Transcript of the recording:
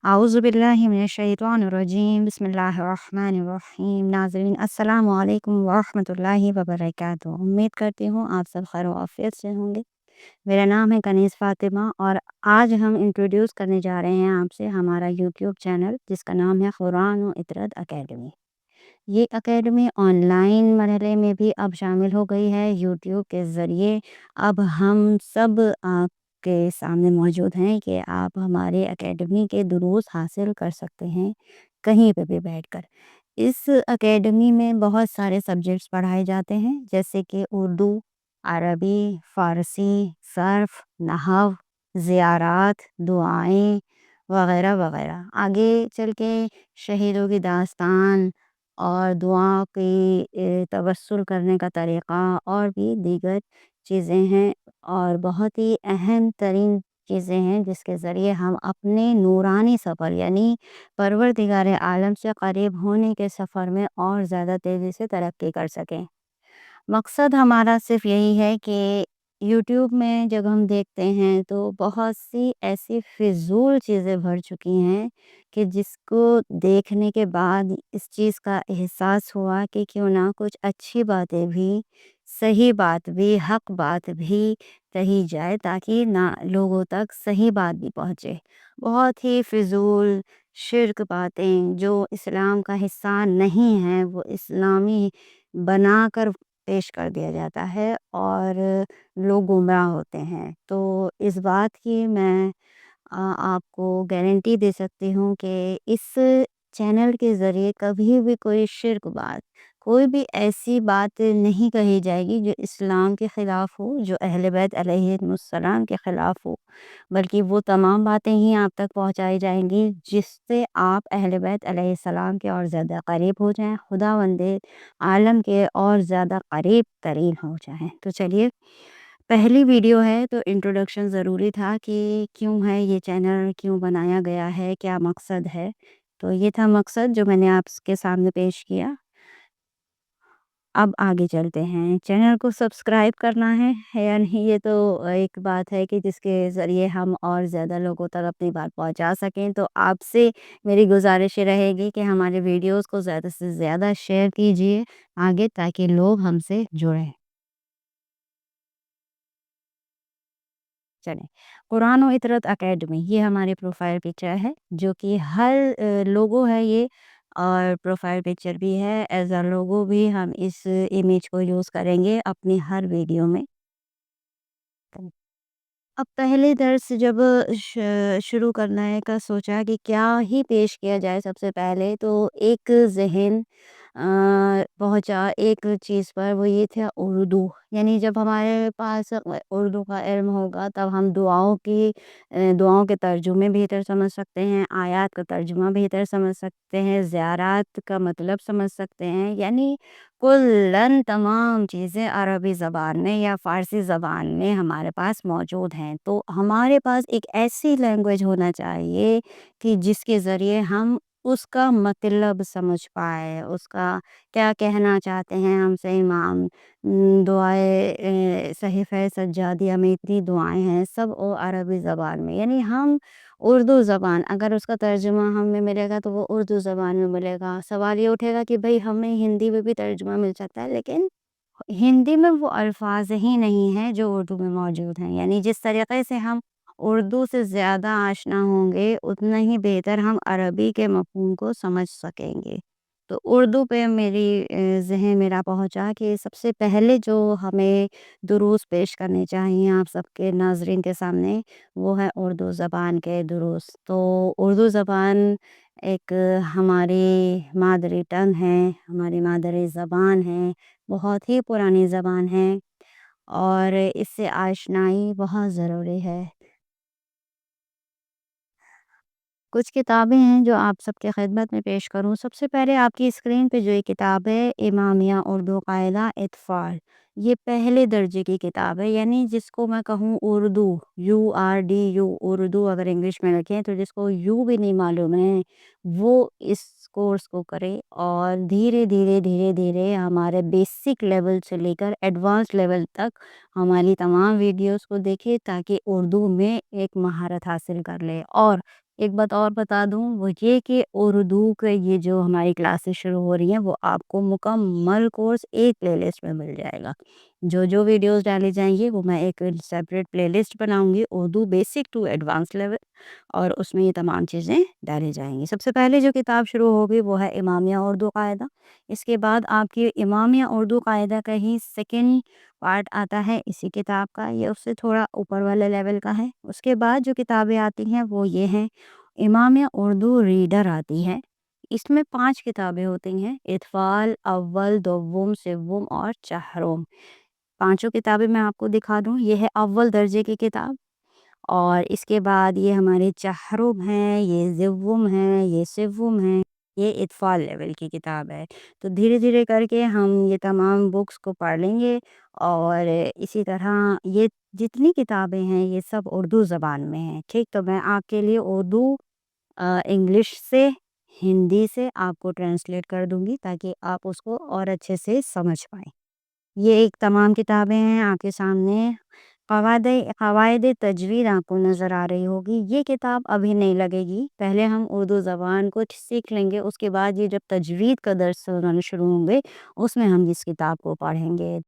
अऊज़ु बिल्लाहि मिनश्शैतानिर्रजीम बिस्मिल्लाहिर्रहमानिर्रहीम। नाज़रीन अस्सलामु अलैकुम वरहमतुल्लाहि वबरकातुहू। उम्मीद करती हूँ आप सब खैर आफियत से होंगे। मेरा नाम है कनीज़ फ़ातिमा और आज हम इंट्रोड्यूस करने जा रहे हैं आपसे हमारा यूट्यूब चैनल, जिसका नाम है कुरान व इतरत अकेडमी। ये अकेडमी ऑनलाइन मरहले में भी अब शामिल हो गई है। यूट्यूब के ज़रिए अब हम सब आपके सामने मौजूद हैं कि आप हमारे अकेडमी के दुरूस हासिल कर सकते हैं कहीं पे भी बैठकर। इस अकेडमी में बहुत सारे सब्जेक्ट्स पढ़ाए जाते हैं, जैसे कि उर्दू, अरबी, फ़ारसी, सर्फ़, नहव, ज़ियारात, दुआएँ वग़ैरह वग़ैरह। आगे चल के शहीदों की दास्तान और दुआ की तवस्सुल करने का तरीक़ा और भी दीगर चीज़ें हैं और बहुत ही अहम तरीन चीज़ें हैं, जिसके ज़रिए हम अपने नूरानी सफ़र यानी परवरदिगार आलम से क़रीब होने के सफ़र में और ज़्यादा तेज़ी से तरक्की कर सकें। मकसद हमारा सिर्फ़ यही है कि यूट्यूब में जब हम देखते हैं तो बहुत सी ऐसी फ़िज़ूल चीज़ें भर चुकी हैं कि जिसको देखने के बाद इस चीज़ का एहसास हुआ कि क्यों ना कुछ अच्छी बातें भी, सही बात भी, हक़ बात भी कही जाए, ताकि ना लोगों तक सही बात भी पहुँचे। बहुत ही फ़िज़ूल शिर्क बातें जो इस्लाम का हिस्सा नहीं हैं, वो इस्लामी बनाकर पेश कर दिया जाता है और लोग गुमराह होते हैं। तो इस बात की मैं आपको गारंटी दे सकती हूँ कि इस चैनल के ज़रिए कभी भी कोई शिर्क बात, कोई भी ऐसी बात नहीं कही जाएगी जो इस्लाम के ख़िलाफ़ हो, जो अहले बैत अलैहिमुस्सलाम के ख़िलाफ़ हो, बल्कि वो तमाम बातें ही आप तक पहुँचाई जाएँगी जिससे आप अहले बैत अलैहिस्सलाम के और ज़्यादा क़रीब हो जाएँ, खुदावंद आलम के और ज़्यादा क़रीब तरीन हो जाएँ। तो चलिए, पहली वीडियो है तो इंट्रोडक्शन ज़रूरी था कि क्यों है ये चैनल, क्यों बनाया गया है, क्या मकसद है। तो ये था मकसद जो मैंने आपके सामने पेश किया। अब आगे चलते हैं। चैनल को सब्सक्राइब करना है या नहीं, ये तो एक बात है कि जिसके ज़रिए हम और ज़्यादा लोगों तक अपनी बात पहुंचा सकें। तो आपसे मेरी गुजारिश ये रहेगी कि हमारे वीडियोस को ज़्यादा से ज़्यादा शेयर कीजिए आगे, ताकि लोग हमसे जुड़ें। चलें, कुरान व इतरत अकेडमी ये हमारी प्रोफ़ाइल पिक्चर है, जो कि हर लोगो है ये और प्रोफ़ाइल पिक्चर भी है, एज़ अ लोगो भी हम इस इमेज को यूज़ करेंगे अपनी हर वीडियो में। अब पहले दर्स जब शुरू करने का सोचा कि क्या ही पेश किया जाए, सबसे पहले तो एक ज़हन पहुँचा एक चीज़ पर, वो ये था उर्दू। यानी जब हमारे पास उर्दू का इल्म होगा तब हम दुआओं के तर्जुमे बेहतर समझ सकते हैं, आयत का तर्जुमा बेहतर समझ सकते हैं, ज़ियारात का मतलब समझ सकते हैं। यानी कुल्लन तमाम चीज़ें अरबी ज़बान में या फ़ारसी ज़बान में हमारे पास मौजूद हैं। तो हमारे पास एक ऐसी लैंग्वेज होना चाहिए कि जिसके ज़रिए हम उसका मतलब समझ पाएँ, उसका क्या कहना चाहते हैं हमसे इमाम। दुआए सहीफ़े सज्जादिया में इतनी दुआएँ हैं, सब वो अरबी ज़बान में। यानी हम उर्दू ज़बान अगर उसका तर्जुमा हमें मिलेगा तो वो उर्दू ज़बान में मिलेगा। सवाल ये उठेगा कि भई हमें हिंदी में भी तर्जुमा मिल सकता है, लेकिन हिंदी में वो अल्फ़ाज़ ही नहीं हैं जो उर्दू में मौजूद हैं। यानी जिस तरीक़े से हम उर्दू से ज़्यादा आशना होंगे, उतना ही बेहतर हम अरबी के मफ़हूम को समझ सकेंगे। तो उर्दू पे मेरी ज़हन मेरा पहुँचा कि सबसे पहले जो हमें दुरूस पेश करने चाहिए आप सबके नाज़रीन के सामने, वो है उर्दू ज़बान के दुरूस। तो उर्दू ज़बान एक हमारी मादरी टंग है, हमारी मादरी ज़बान है, बहुत ही पुरानी ज़बान है और इससे आशनाई बहुत ज़रूरी है। कुछ किताबें हैं जो आप सबके खिदमत में पेश करूँ। सबसे पहले आपकी स्क्रीन पे जो ये किताब है, इमामिया उर्दू कायदा इत्फ़ाल, ये पहले दर्जे की किताब है। यानी जिसको मैं कहूँ उर्दू, URDU उर्दू अगर इंग्लिश में रखें, तो जिसको यू भी नहीं मालूम है वो इस कोर्स को करे और धीरे धीरे धीरे धीरे हमारे बेसिक लेवल से लेकर एडवांस लेवल तक हमारी तमाम वीडियोस को देखे, ताकि उर्दू में एक महारत हासिल कर ले। और ایک بات اور بتا دوں وہ یہ کہ اردو کے یہ جو ہماری کلاسز شروع ہو رہی ہیں وہ آپ کو مکمل کورس ایک پلے لسٹ میں مل جائے گا۔ جو ویڈیوز ڈالی جائیں گی وہ میں ایک سیپریٹ پلے لسٹ بناؤں گی، Urdu basic to advance level, اور اس میں یہ تمام چیزیں ڈالی جائیں گی۔ سب سے پہلے جو کتاب شروع ہوگی وہ ہے امامیہ اردو قاعدہ۔ اس کے بعد آپ کی امامیہ اردو قاعدہ کا ہی سیکنڈ پارٹ آتا ہے اسی کتاب کا، یہ اس سے تھوڑا اوپر والے لیول کا ہے۔ اس کے بعد جو کتابیں آتی ہیں وہ یہ ہیں، امامیہ اردو ریڈر آتی ہے، اس میں 5 کتابیں ہوتی ہیں، اطفال، اول، دوم، سوم اور چہارم۔ پانچوں کتابیں میں آپ کو دکھا دوں، یہ ہے اول درجے کی کتاب، اور اس کے بعد یہ ہمارے چہارم ہیں، یہ زوم ہیں، یہ سوم ہیں، یہ اطفال لیول کی کتاب ہے۔ تو دھیرے دھیرے کر کے ہم یہ تمام بکس کو پڑھ لیں گے، اور اسی طرح یہ جتنی کتابیں ہیں یہ سب اردو زبان میں ہیں۔ ٹھیک، تو میں آپ کے لیے اردو انگلش سے ہندی سے آپ کو ٹرانسلیٹ کر دوں گی تاکہ آپ اس کو اور اچھے سے سمجھ پائیں۔ یہ ایک تمام کتابیں ہیں آپ کے سامنے۔ قواعد تجوید آپ کو نظر آ رہی ہوگی، یہ کتاب ابھی نہیں لگے گی، پہلے ہم اردو زبان کو سیکھ لیں گے، اس کے بعد یہ جب تجوید کا درس ہونا شروع ہوں گے اس میں ہم اس کتاب کو پڑھیں گے۔